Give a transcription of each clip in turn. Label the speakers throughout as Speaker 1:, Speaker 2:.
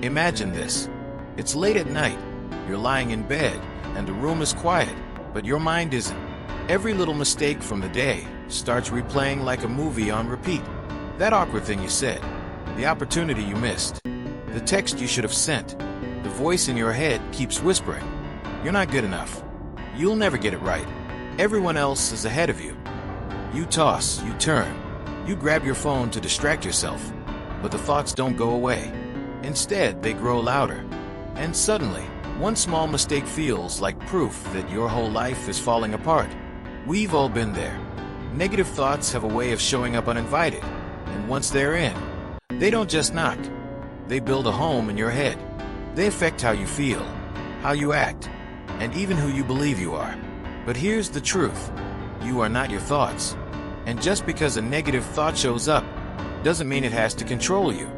Speaker 1: Imagine this. It's late at night. You're lying in bed, and the room is quiet, but your mind isn't. Every little mistake from the day starts replaying like a movie on repeat. That awkward thing you said, the opportunity you missed, the text you should have sent, the voice in your head keeps whispering, "You're not good enough. You'll never get it right. Everyone else is ahead of you." You toss, you turn, you grab your phone to distract yourself, but the thoughts don't go away. Instead, they grow louder. And suddenly, one small mistake feels like proof that your whole life is falling apart. We've all been there. Negative thoughts have a way of showing up uninvited, and once they're in, they don't just knock. They build a home in your head. They affect how you feel, how you act, and even who you believe you are. But here's the truth. You are not your thoughts. And just because a negative thought shows up, doesn't mean it has to control you.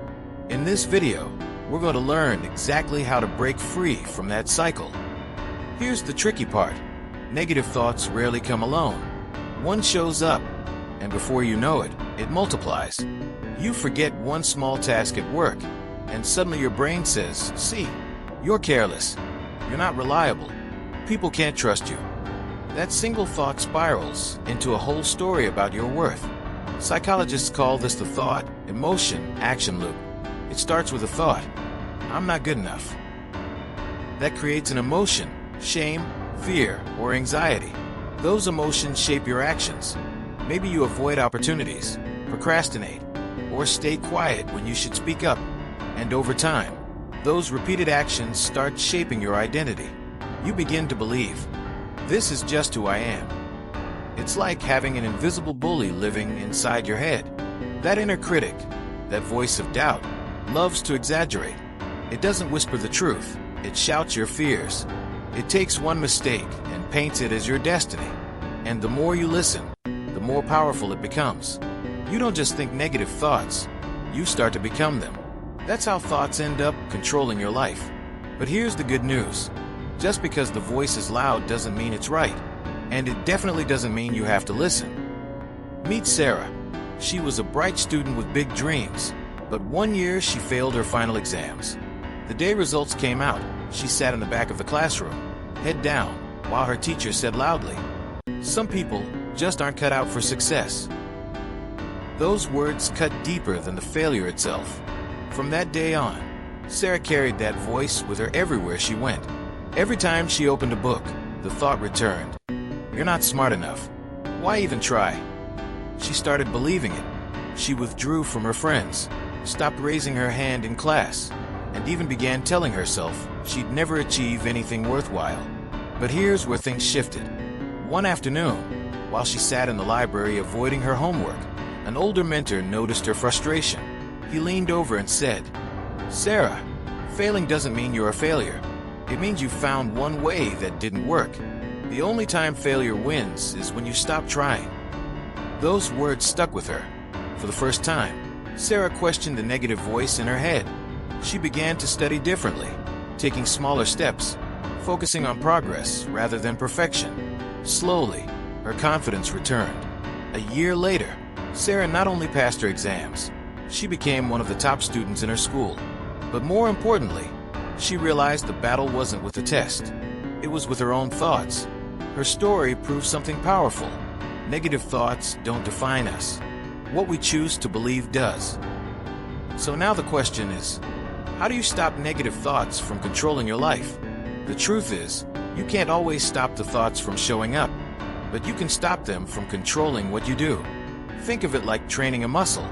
Speaker 1: In this video, we're going to learn exactly how to break free from that cycle. Here's the tricky part. Negative thoughts rarely come alone. One shows up, and before you know it, it multiplies. You forget one small task at work, and suddenly your brain says, "See, you're careless. You're not reliable. People can't trust you." That single thought spirals into a whole story about your worth. Psychologists call this the thought, emotion, action loop. It starts with a thought, "I'm not good enough." That creates an emotion, shame, fear, or anxiety. Those emotions shape your actions. Maybe you avoid opportunities, procrastinate, or stay quiet when you should speak up. And over time, those repeated actions start shaping your identity. You begin to believe, "This is just who I am." It's like having an invisible bully living inside your head. That inner critic, that voice of doubt, loves to exaggerate. It doesn't whisper the truth. It shouts your fears. It takes one mistake and paints it as your destiny. And the more you listen, the more powerful it becomes. You don't just think negative thoughts. You start to become them. That's how thoughts end up controlling your life. But here's the good news. Just because the voice is loud doesn't mean it's right. And it definitely doesn't mean you have to listen. Meet Sarah. She was a bright student with big dreams. But one year she failed her final exams. The day results came out. She sat in the back of the classroom, head down, while her teacher said loudly, "Some people just aren't cut out for success." Those words cut deeper than the failure itself. From that day on, Sarah carried that voice with her everywhere she went. Every time she opened a book, the thought returned, "You're not smart enough. Why even try?" She started believing it. She withdrew from her friends, stopped raising her hand in class, and even began telling herself she'd never achieve anything worthwhile. But here's where things shifted. One afternoon, while she sat in the library avoiding her homework, an older mentor noticed her frustration. He leaned over and said, "Sarah, failing doesn't mean you're a failure. It means you found one way that didn't work. The only time failure wins is when you stop trying." Those words stuck with her. For the first time, Sarah questioned the negative voice in her head. She began to study differently, taking smaller steps, focusing on progress rather than perfection. Slowly, her confidence returned. A year later, Sarah not only passed her exams, she became one of the top students in her school. But more importantly, she realized the battle wasn't with the test. It was with her own thoughts. Her story proved something powerful. Negative thoughts don't define us. What we choose to believe does. So now the question is, how do you stop negative thoughts from controlling your life? The truth is, you can't always stop the thoughts from showing up, but you can stop them from controlling what you do. Think of it like training a muscle.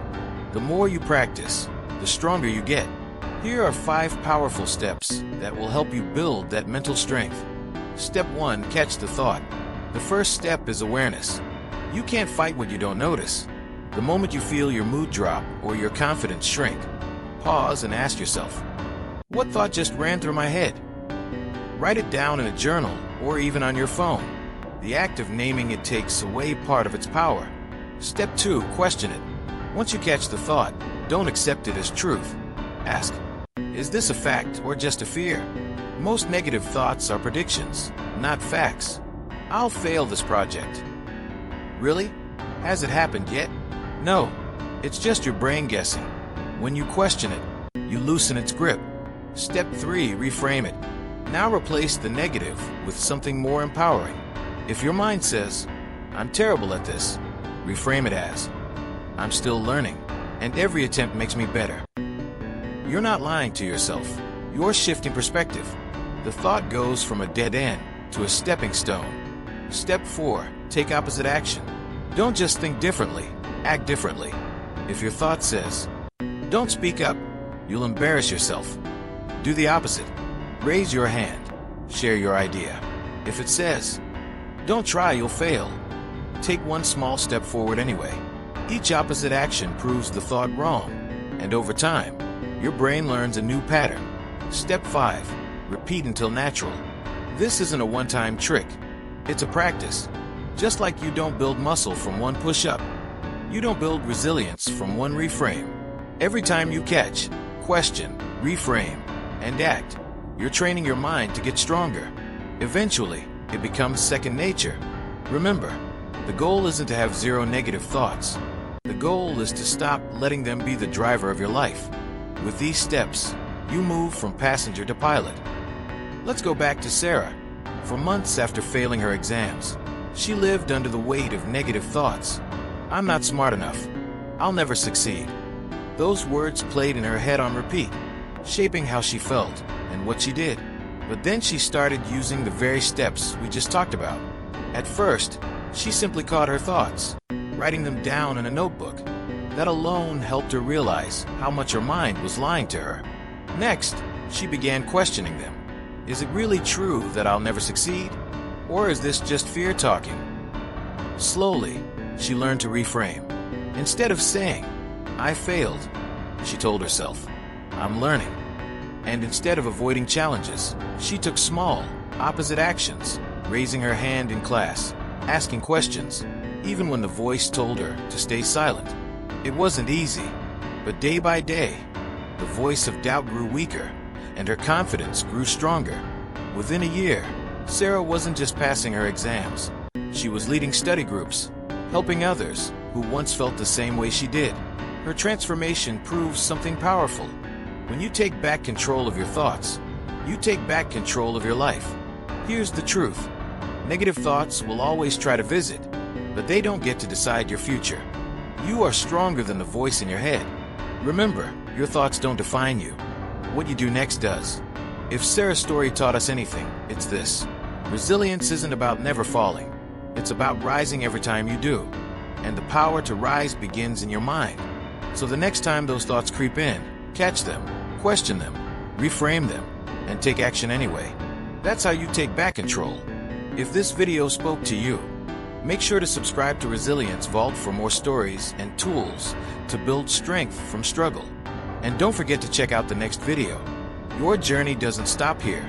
Speaker 1: The more you practice, the stronger you get. Here are 5 powerful steps that will help you build that mental strength. Step 1, catch the thought. The first step is awareness. You can't fight what you don't notice. The moment you feel your mood drop or your confidence shrink, pause and ask yourself, what thought just ran through my head? Write it down in a journal or even on your phone. The act of naming it takes away part of its power. Step 2, question it. Once you catch the thought, don't accept it as truth. Ask, is this a fact or just a fear? Most negative thoughts are predictions, not facts. I'll fail this project. Really? Has it happened yet? No, it's just your brain guessing. When you question it, you loosen its grip. Step 3. Reframe it. Now replace the negative with something more empowering. If your mind says, "I'm terrible at this," reframe it as, "I'm still learning, and every attempt makes me better." You're not lying to yourself. You're shifting perspective. The thought goes from a dead end to a stepping stone. Step 4. Take opposite action. Don't just think differently, act differently. If your thought says, "Don't speak up, you'll embarrass yourself," do the opposite. Raise your hand. Share your idea. If it says, "Don't try, you'll fail," take one small step forward anyway. Each opposite action proves the thought wrong, and over time, your brain learns a new pattern. Step 5. Repeat until natural. This isn't a one-time trick. It's a practice. Just like you don't build muscle from one push-up, you don't build resilience from one reframe. Every time you catch, question, reframe, and act, you're training your mind to get stronger. Eventually, it becomes second nature. Remember, the goal isn't to have zero negative thoughts. The goal is to stop letting them be the driver of your life. With these steps, you move from passenger to pilot. Let's go back to Sarah. For months after failing her exams, she lived under the weight of negative thoughts. "I'm not smart enough. I'll never succeed." Those words played in her head on repeat, shaping how she felt and what she did. But then she started using the very steps we just talked about. At first, she simply caught her thoughts, writing them down in a notebook. That alone helped her realize how much her mind was lying to her. Next, she began questioning them. Is it really true that I'll never succeed? Or is this just fear talking? Slowly, she learned to reframe. Instead of saying, "I failed," she told herself, "I'm learning." And instead of avoiding challenges, she took small, opposite actions, raising her hand in class, asking questions, even when the voice told her to stay silent. It wasn't easy, but day by day, the voice of doubt grew weaker, and her confidence grew stronger. Within a year, Sarah wasn't just passing her exams. She was leading study groups, helping others who once felt the same way she did. Her transformation proves something powerful. When you take back control of your thoughts, you take back control of your life. Here's the truth. Negative thoughts will always try to visit, but they don't get to decide your future. You are stronger than the voice in your head. Remember, your thoughts don't define you. What you do next does. If Sarah's story taught us anything, it's this. Resilience isn't about never falling. It's about rising every time you do. And the power to rise begins in your mind. So the next time those thoughts creep in, catch them, question them, reframe them, and take action anyway. That's how you take back control. If this video spoke to you, make sure to subscribe to Resilience Vault for more stories and tools to build strength from struggle. And don't forget to check out the next video. Your journey doesn't stop here.